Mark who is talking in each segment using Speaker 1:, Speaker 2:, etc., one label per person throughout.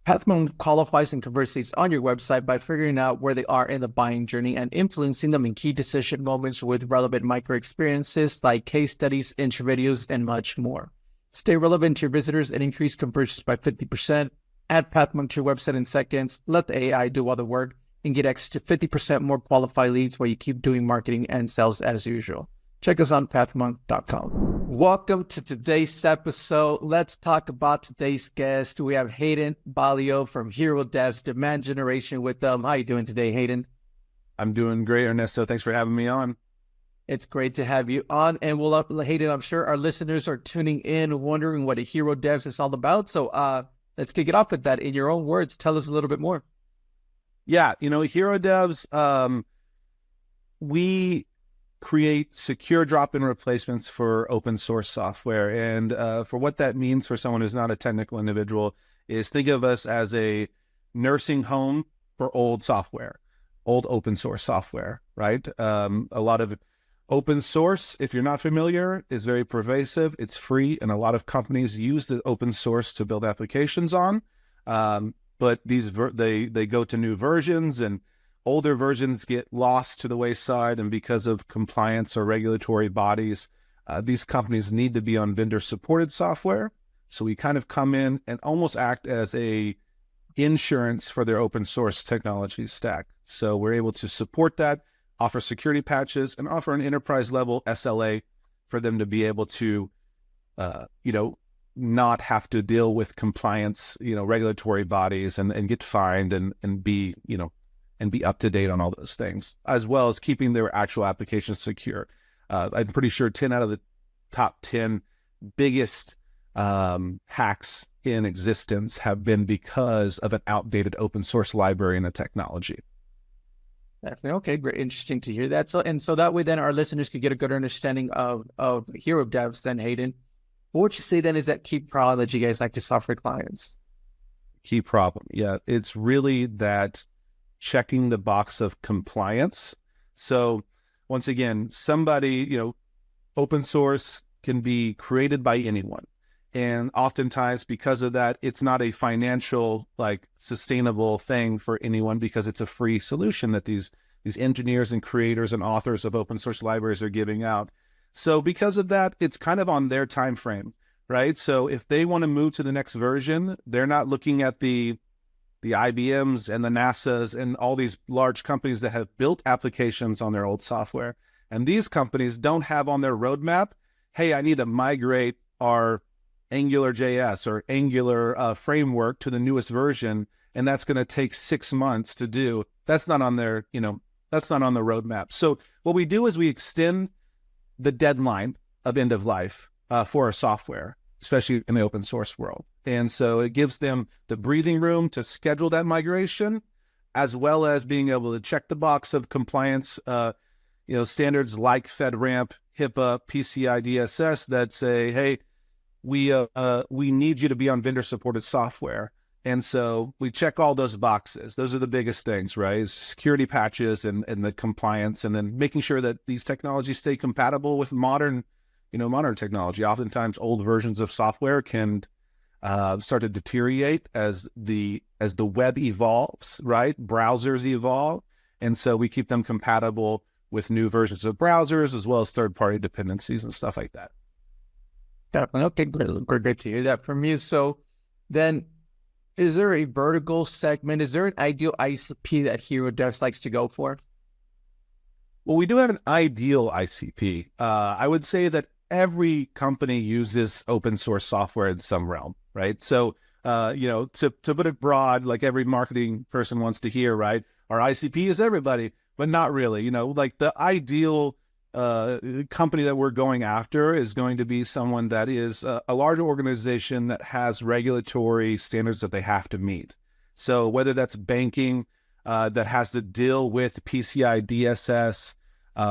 Speaker 1: Pathmonk qualifies and converts leads on your website by figuring out where they are in the buying journey and influencing them in key decision moments with relevant micro experiences like case studies, intro videos, and much more. Stay relevant to your visitors and increase conversions by 50%. Add Pathmonk to your website in seconds. Let the AI do all the work and get access to 50% more qualified leads while you keep doing marketing and sales as usual. Check us on pathmonk.com. Welcome to today's episode. Let's talk about today's guest. We have Hayden Baillio from Herodevs, Demand Generation with them. How are you doing today, Hayden?
Speaker 2: I'm doing great, Ernesto. Thanks for having me on.
Speaker 1: It's great to have you on. And Hayden, I'm sure our listeners are tuning in, wondering what a Herodevs is all about. So let's kick it off with that. In your own words, tell us a little bit more.
Speaker 2: Yeah, Herodevs, we create secure drop-in replacements for open source software. And for what that means for someone who's not a technical individual is think of us as a nursing home for old software, old open source software, right? A lot of open source, if you're not familiar, is very pervasive. It's free, and a lot of companies use the open source to build applications on. But they go to new versions, and older versions get lost to the wayside, and because of compliance or regulatory bodies, these companies need to be on vendor-supported software. So we kind of come in and almost act as a insurance for their open source technology stack. So we're able to support that, offer security patches, and offer an enterprise-level SLA for them to be able to, not have to deal with compliance, regulatory bodies and get fined and be up to date on all those things, as well as keeping their actual applications secure. I'm pretty sure 10 out of the top 10 biggest hacks in existence have been because of an outdated open source library and a technology.
Speaker 1: Definitely. Okay, great. Interesting to hear that. So that way then our listeners could get a good understanding of Herodevs then, Hayden. What would you say then is that key problem that you guys like to solve for clients?
Speaker 2: Key problem. Yeah, it's really that checking the box of compliance. So once again, somebody, open source can be created by anyone. And oftentimes because of that, it's not a financial, sustainable thing for anyone because it's a free solution that these engineers and creators and authors of open source libraries are giving out. So because of that, it's kind of on their time frame, right? So if they want to move to the next version, they're not looking at the IBMs and the NASAs and all these large companies that have built applications on their old software. And these companies don't have on their roadmap, hey, I need to migrate our Angular JS or Angular framework to the newest version, and that's going to take 6 months to do. That's not on their, that's not on the roadmap. So what we do is we extend the deadline of end of life for our software, especially in the open source world. And so it gives them the breathing room to schedule that migration, as well as being able to check the box of compliance, standards like FedRAMP, HIPAA, PCI DSS that say, hey, we need you to be on vendor-supported software. And so we check all those boxes. Those are the biggest things, right? Security patches and the compliance, and then making sure that these technologies stay compatible with modern technology. Oftentimes old versions of software can start to deteriorate as the web evolves, right? Browsers evolve. And so we keep them compatible with new versions of browsers, as well as third-party dependencies and stuff like that.
Speaker 1: Definitely. Okay, great to hear that from you. So then, is there a vertical segment? Is there an ideal ICP that Herodevs likes to go for?
Speaker 2: Well, we do have an ideal ICP. I would say that every company uses open source software in some realm, right? So, to put it broad, like every marketing person wants to hear, right? Our ICP is everybody, but not really. The ideal company that we're going after is going to be someone that is a larger organization that has regulatory standards that they have to meet. So whether that's banking that has to deal with PCI DSS,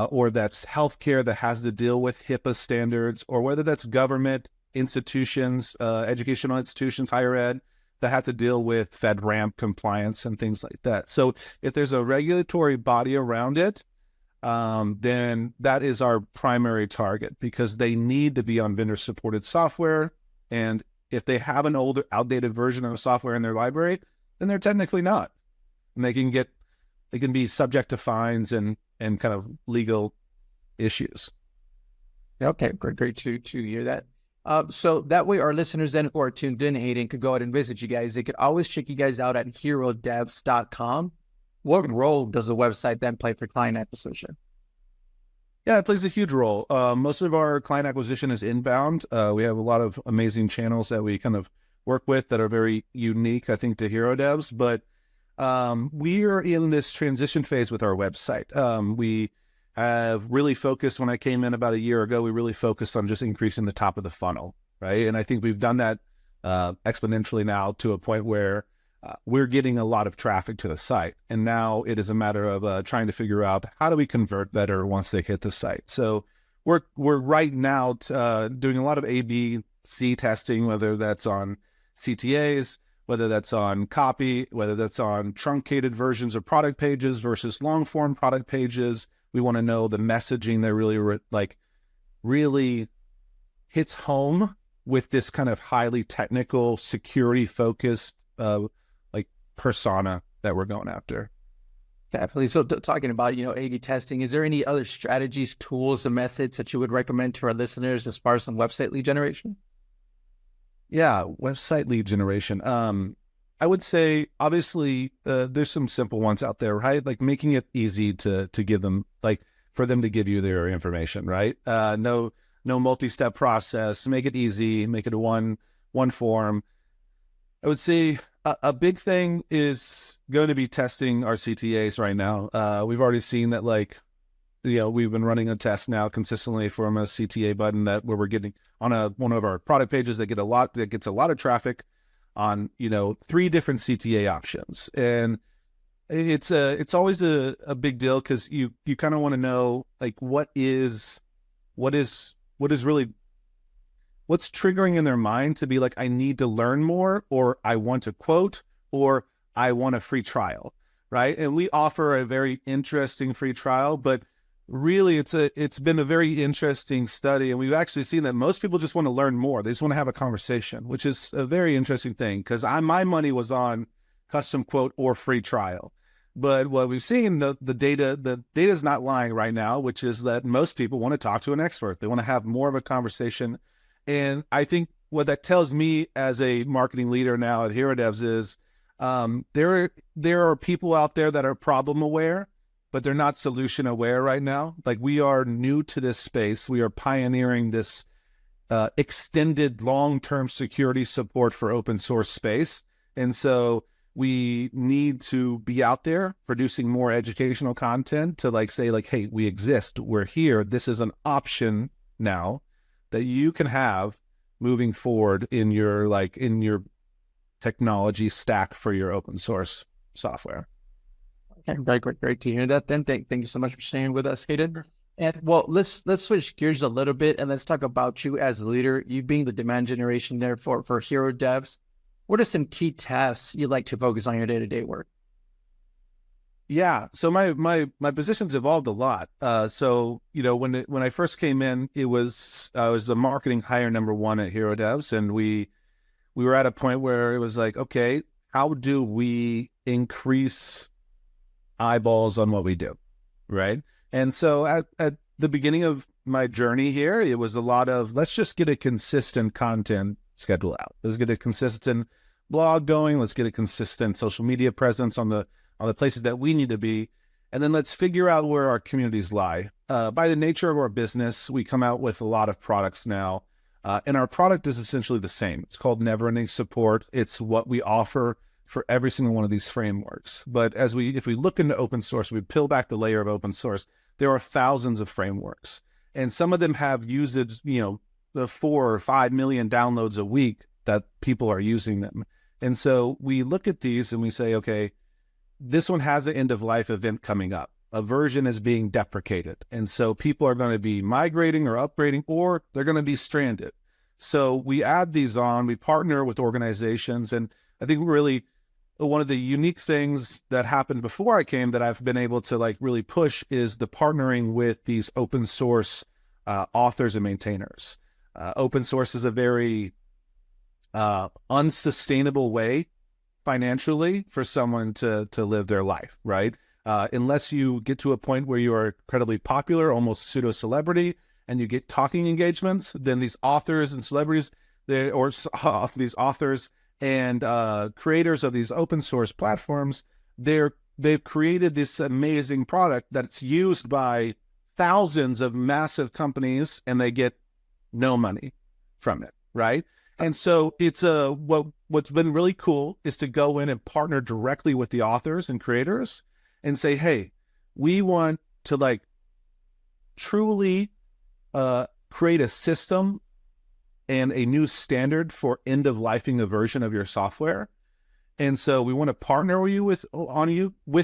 Speaker 2: or that's healthcare that has to deal with HIPAA standards, or whether that's government institutions, educational institutions, higher ed, that have to deal with FedRAMP compliance and things like that. So if there's a regulatory body around it, then that is our primary target, because they need to be on vendor-supported software. And If they have an older, outdated version of software in their library, then they're technically not. And they can be subject to fines and kind of legal issues.
Speaker 1: Okay, great to hear that. So that way our listeners then who are tuned in, Hayden, could go out and visit you guys. They could always check you guys out at herodevs.com. What role does the website then play for client acquisition?
Speaker 2: Yeah, it plays a huge role. Most of our client acquisition is inbound. We have a lot of amazing channels that we kind of work with that are very unique, I think, to Herodevs. But we are in this transition phase with our website. We have really focused, when I came in about a year ago, we really focused on just increasing the top of the funnel, right? And I think we've done that exponentially now to a point where we're getting a lot of traffic to the site. And now it is a matter of trying to figure out how do we convert better once they hit the site. So we're right now doing a lot of A/B/C testing, whether that's on CTAs, whether that's on copy, whether that's on truncated versions of product pages versus long form product pages. We want to know the messaging that really hits home with this kind of highly technical, security focused persona that we're going after.
Speaker 1: Definitely. So talking about, A/B testing, is there any other strategies, tools, and methods that you would recommend to our listeners as far as some website lead generation?
Speaker 2: Yeah, website lead generation. I would say, obviously, there's some simple ones out there, right? Like making it easy to give them, for them to give you their information, right? No multi-step process. Make it easy. Make it a one form. I would say a big thing is going to be testing our CTAs right now. We've already seen that, we've been running a test now consistently from a CTA button where we're getting on one of our product pages that gets a lot of traffic on 3 different CTA options. And it's always a big deal because you kind of want to know what's triggering in their mind to be like, I need to learn more, or I want a quote, or I want a free trial, right? And we offer a very interesting free trial, but really it's been a very interesting study. And we've actually seen that most people just want to learn more. They just want to have a conversation, which is a very interesting thing because my money was on custom quote or free trial. But what we've seen, the data is not lying right now, which is that most people want to talk to an expert. They want to have more of a conversation. And I think what that tells me as a marketing leader now at Herodevs is there are people out there that are problem aware, but they're not solution aware right now. Like, we are new to this space. We are pioneering this extended long-term security support for open source space. And so we need to be out there producing more educational content to say, hey, we exist. We're here. This is an option now that you can have moving forward in your technology stack for your open source software.
Speaker 1: Okay, great to hear that. Then thank you so much for sharing with us, Hayden. And well, let's switch gears a little bit and let's talk about you as a leader. You being the demand generation there for Herodevs. What are some key tasks you like to focus on your day-to-day work?
Speaker 2: Yeah, so my position's evolved a lot. So when I first came in, I was the marketing hire number 1 at Herodevs, and we were at a point where it was like, okay, how do we increase eyeballs on what we do, right? And so at the beginning of my journey here, it was a lot of let's just get a consistent content schedule out. Let's get a consistent blog going. Let's get a consistent social media presence on the places that we need to be. And then let's figure out where our communities lie. By the nature of our business, we come out with a lot of products now. And our product is essentially the same. It's called Never Ending Support. It's what we offer for every single one of these frameworks. But if we look into open source, we peel back the layer of open source, there are thousands of frameworks. And some of them have usage, the 4 or 5 million downloads a week that people are using them. And so we look at these and we say, okay, this one has an end of life event coming up. A version is being deprecated. And so people are going to be migrating or upgrading, or they're going to be stranded. So we add these on, we partner with organizations. And I think really one of the unique things that happened before I came that I've been able to really push is the partnering with these open source authors and maintainers. Open source is a very unsustainable way financially for someone to live their life, right? Unless you get to a point where you are incredibly popular, almost pseudo celebrity, and you get talking engagements, then these authors and celebrities, these authors and creators of these open source platforms, they've created this amazing product that's used by thousands of massive companies, and they get no money from it, right? And so it's what's been really cool is to go in and partner directly with the authors and creators and say, hey, we want to like truly create a system and a new standard for end-of-lifing a version of your software. And so we want to partner with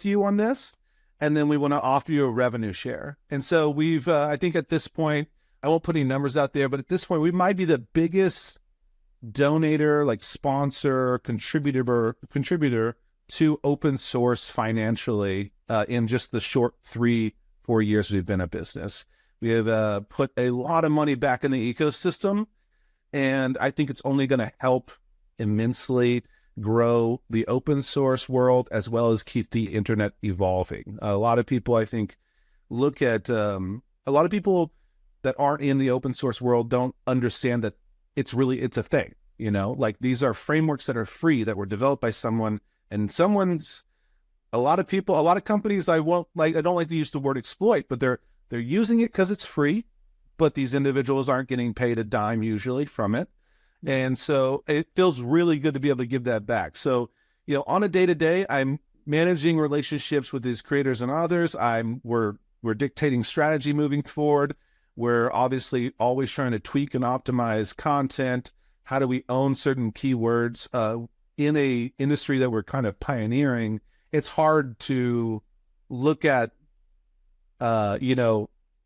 Speaker 2: you on this, and then we want to offer you a revenue share. And so we've, I think at this point, I won't put any numbers out there, but at this point, we might be the biggest donator, like sponsor, contributor to open source financially in just the short 3-4 years we've been a business. We have put a lot of money back in the ecosystem, and I think it's only going to help immensely grow the open source world as well as keep the internet evolving. A lot of people, I think, look at a lot of people that aren't in the open source world don't understand that it's a thing, you know, like these are frameworks that are free that were developed by someone, and a lot of companies, I don't like to use the word exploit, but they're using it because it's free, but these individuals aren't getting paid a dime usually from it. And so it feels really good to be able to give that back. So, you know, on a day-to-day, I'm managing relationships with these creators and others. We're dictating strategy moving forward. We're obviously always trying to tweak and optimize content. How do we own certain keywords in a industry that we're kind of pioneering? It's hard to look at,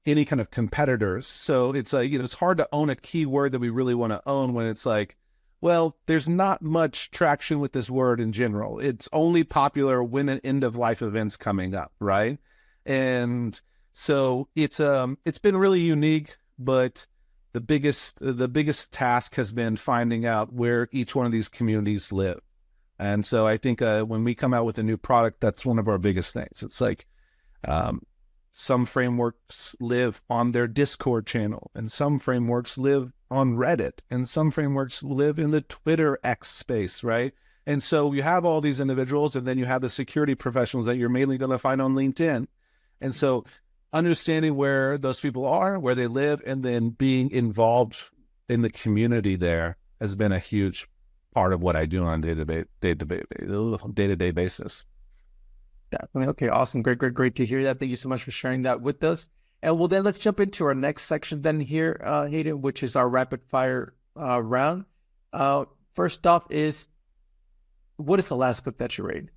Speaker 2: any kind of competitors. So it's like, it's hard to own a keyword that we really want to own when it's like, well, there's not much traction with this word in general. It's only popular when an end of life event's coming up, right? And so it's been really unique, but the biggest task has been finding out where each one of these communities live. And so I think when we come out with a new product, that's one of our biggest things. It's like some frameworks live on their Discord channel, and some frameworks live on Reddit, and some frameworks live in the Twitter X space, right? And so you have all these individuals, and then you have the security professionals that you're mainly going to find on LinkedIn. And so understanding where those people are, where they live, and then being involved in the community there has been a huge part of what I do on a day-to-day basis.
Speaker 1: Definitely. Okay, awesome. Great to hear that. Thank you so much for sharing that with us. And well, then let's jump into our next section then here, Hayden, which is our rapid fire round. First off is, what is the last book that you read?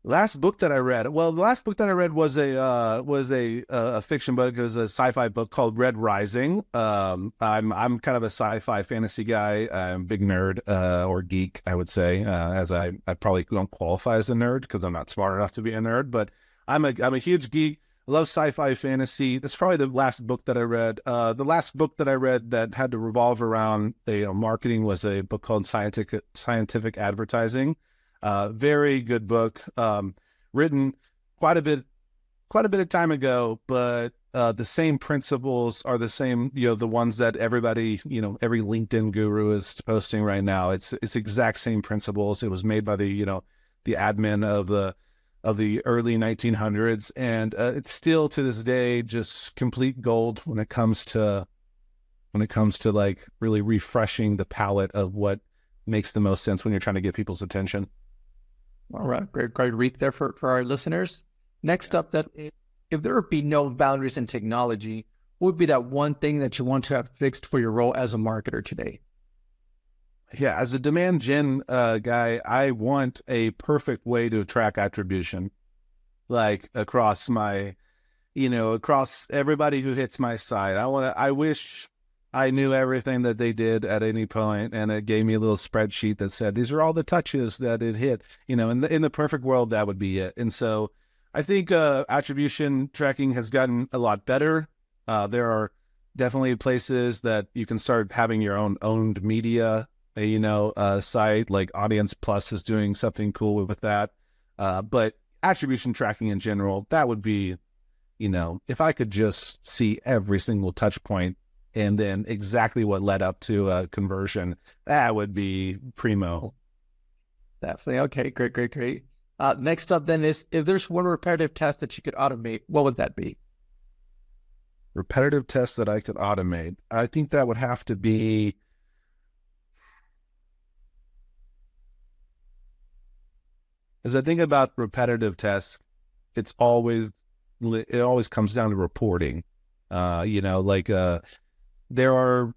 Speaker 2: Last book that I read. Well, the last book that I read was a fiction book. It was a sci-fi book called Red Rising. I'm kind of a sci-fi fantasy guy. I'm a big nerd or geek, I would say, as I probably don't qualify as a nerd because I'm not smart enough to be a nerd. But I'm a huge geek. I love sci-fi fantasy. That's probably the last book that I read. The last book that I read that had to revolve around marketing was a book called Scientific Advertising. Very good book, written quite a bit of time ago, but the same principles are the same, the ones that everybody, every LinkedIn guru is posting right now. It's exact same principles. It was made by the admin of the early 1900s, and it's still to this day just complete gold when it comes to like really refreshing the palette of what makes the most sense when you're trying to get people's attention.
Speaker 1: All right, great read there for our listeners. Next up, that is, if there would be no boundaries in technology, what would be that one thing that you want to have fixed for your role as a marketer today?
Speaker 2: Yeah, as a demand gen guy, I want a perfect way to track attribution, like across my, across everybody who hits my site. I wish I knew everything that they did at any point, and it gave me a little spreadsheet that said, these are all the touches that it hit, in the perfect world, that would be it. And so I think attribution tracking has gotten a lot better. There definitely places that you can start having your own owned media, site like Audience Plus is doing something cool with that. But attribution tracking in general, that would be, if I could just see every single touch point and then exactly what led up to a conversion, that would be primo.
Speaker 1: Definitely. Okay, great. Next up then is, if there's one repetitive task that you could automate, what would that be?
Speaker 2: Repetitive tests that I could automate. I think that would have to be, as I think about repetitive tests, it always comes down to reporting. There are,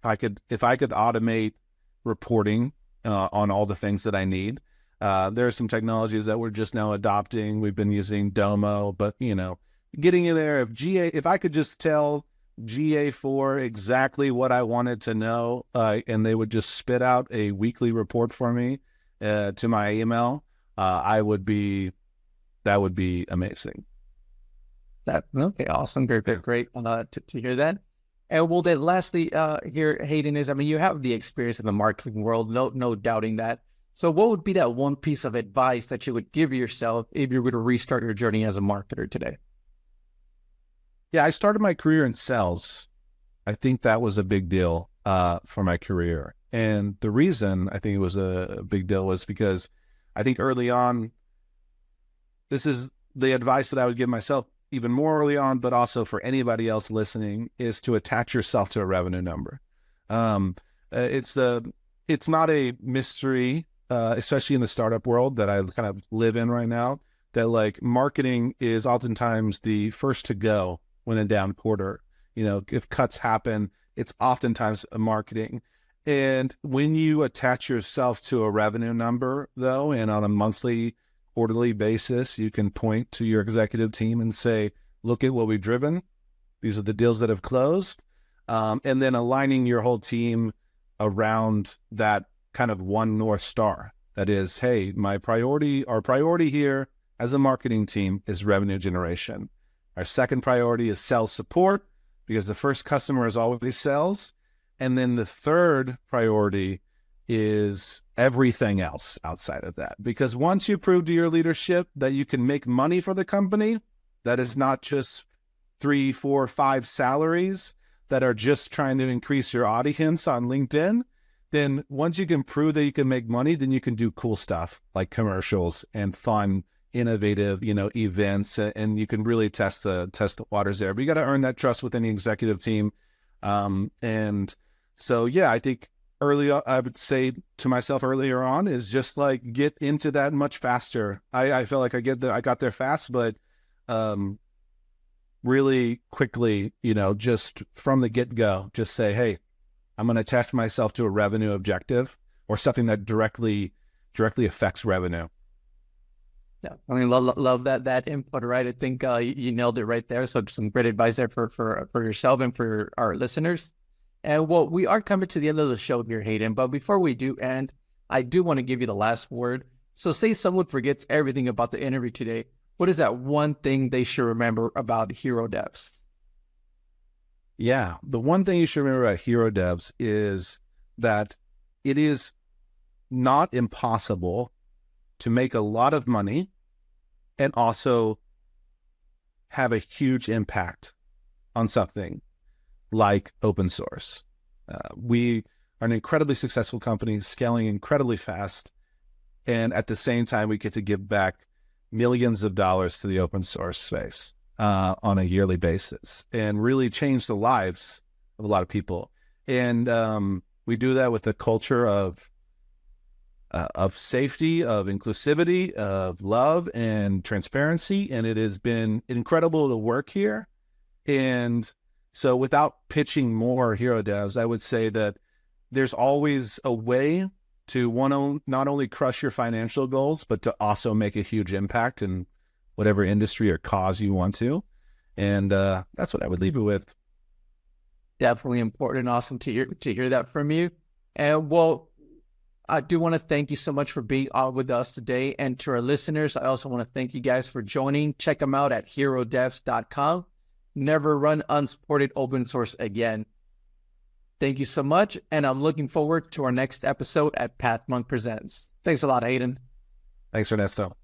Speaker 2: if I could automate reporting on all the things that I need. There are some technologies that we're just now adopting. We've been using Domo, but getting in there, if I could just tell GA4 exactly what I wanted to know, and they would just spit out a weekly report for me to my email, that would be amazing.
Speaker 1: Okay, awesome, great to hear that. And well, then lastly, here, Hayden, is, you have the experience in the marketing world, no doubting that. So what would be that one piece of advice that you would give yourself if you were to restart your journey as a marketer today?
Speaker 2: Yeah, I started my career in sales. I think that was a big deal for my career. And the reason I think it was a big deal was because I think early on, this is the advice that I would give myself even more early on, but also for anybody else listening, is to attach yourself to a revenue number. It's not a mystery, especially in the startup world that I kind of live in right now, that like marketing is oftentimes the first to go when a down quarter. If cuts happen, it's oftentimes a marketing. And when you attach yourself to a revenue number, though, and on a monthly, quarterly basis, you can point to your executive team and say, look at what we've driven. These are the deals that have closed. And then aligning your whole team around that kind of one North Star. That is, hey, our priority here as a marketing team is revenue generation. Our second priority is sales support, because the first customer is always sales. And then the third priority is everything else outside of that. Because once you prove to your leadership that you can make money for the company, that is not just 3, 4, 5 salaries that are just trying to increase your audience on LinkedIn, then once you can prove that you can make money, then you can do cool stuff like commercials and fun, innovative, events, and you can really test the waters there. But you got to earn that trust with any executive team. And so, yeah, I think I would say to myself earlier on is just like get into that much faster. I feel like I got there fast, but really quickly, just from the get-go, just say, hey, I'm going to attach myself to a revenue objective or something that directly affects revenue.
Speaker 1: Yeah, love that input, right? I think you nailed it right there. So some great advice there for yourself and for our listeners. And well, we are coming to the end of the show here, Hayden. But before we do end, I do want to give you the last word. So say someone forgets everything about the interview today. What is that one thing they should remember about Herodevs?
Speaker 2: Yeah, the one thing you should remember about Herodevs is that it is not impossible to make a lot of money and also have a huge impact on something like open source. We are an incredibly successful company, scaling incredibly fast. And at the same time, we get to give back millions of dollars to the open source space on a yearly basis and really change the lives of a lot of people. And we do that with a culture of safety, of inclusivity, of love and transparency. And it has been incredible to work here. And so without pitching more Herodevs, I would say that there's always a way to not only crush your financial goals, but to also make a huge impact in whatever industry or cause you want to. And that's what I would leave it with.
Speaker 1: Definitely important and awesome to hear that from you. And well, I do want to thank you so much for being on with us today. And to our listeners, I also want to thank you guys for joining. Check them out at herodevs.com. never run unsupported open source again. Thank you so much, and I'm looking forward to our next episode at Pathmonk Presents. Thanks a lot, Hayden.
Speaker 2: Thanks, Ernesto.